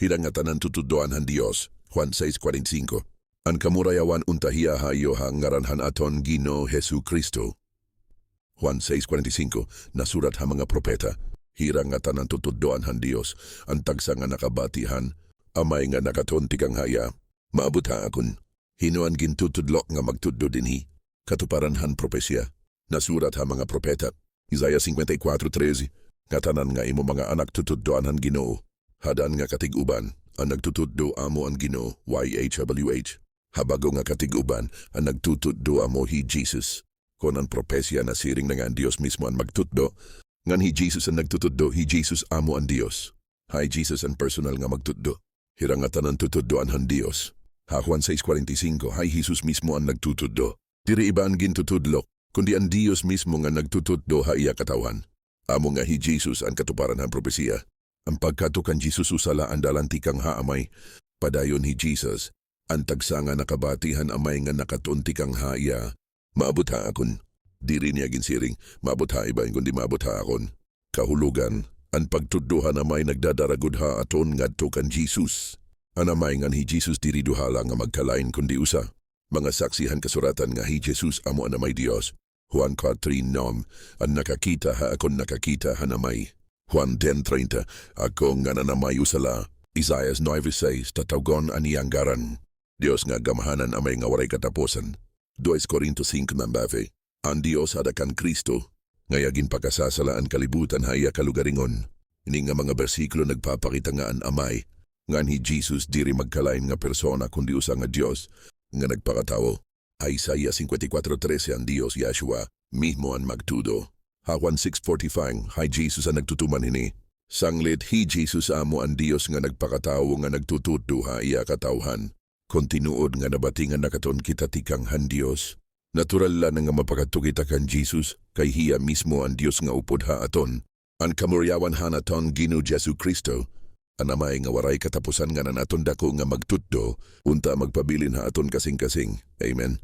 Hilang nga tanan tutudoan han Dios. Juan 6:45. Ang kamurayawan untahiya hayo hangaranhan aton Gino Jesu Kristo. Juan 6:45. Nasurat ha mga propeta. Hirang nga tanan tutudoan han Dios. Ang tagsa nga nakabatihan. Amay nga nakatonti kang haya. Maabot ha akon. Hinuan gintutudlok nga magtuddo dinhi. Katuparan han propesya. Nasurat ha mga propeta. Isaiah 54:13. Nga tanan nga imo mga anak tutuddoan han Ginoo. Hadan nga katiguban, ang nagtutuddo amo ang Ginoo, YHWH. Habago nga katiguban, ang nagtutuddo amo hi Jesus. Kon ang propesya na siring na nga ang Dios mismo ang magtutdo, ngan hi Jesus ang nagtutuddo, hi Jesus amo ang Dios. Hi Jesus ang personal nga magtutdo. Hirangatan ang tutuddoan han Dios. Ha Juan 6:45, hi Jesus mismo ang nagtutuddo. Diri iba ang gintutudlok, kundi ang Dios mismo nga nagtutuddo ha iya katawan. Amo nga hi Jesus ang katuparan han propesya. Ang pagkatukan Jesus usala ang dalantikang haamay, padayon hi Jesus, ang tagsa nga nakabatihan amay nga nakatuntikang haya. Maabot ha akon. Diri niya ginsiring, maabot ha iba kundi maabot ha akon. Kahulugan, ang pagtudduhan amay nagdadaragod ha aton ngadto kan Jesus. Anamay nga hi Jesus diri duhala nga magkalain kundi usa. Mga saksihan kasuratan nga hi Jesus amo anamay Dios. Juan 4:9, ang nakakita ha akon nakakita hanamay. Juan 10:30, ako nga nanamay usala. Isaiah 9:6, tatawgon aniyang garan. Dios nga gamahanan amay nga waray katapusan. 2 Corinto 5:9, ang Dios hadakan Kristo, ngayagin pakasasala ang kalibutan haya kalugaringon. Ini nga mga bersikulo nagpapakita nga ang amay, nga ni Jesus diri magkalain nga persona kundi usa nga Dios, nga nagpakatawo. Isaiah 54:13, ang Dios Yahshua, mismo ang magtudo. Juan 6:45, hi Jesus ang nagtutuman hini. Sanglit hi Jesus amo ang Dios nga nagpakatawo nga nagtututo ha iya katawhan. Kontinuod nga nabatingan nakaton kita tikang han Dios. Natural lang nga mapakadto kita kan Jesus, kay hiya mismo ang Dios nga upod ha aton. Ang kamuryawan ha naton Gino Jesu Kristo, anamay nga waray katapusan nga na naton dako nga magtutdo, unta magpabilin ha aton kasing-kasing. Amen.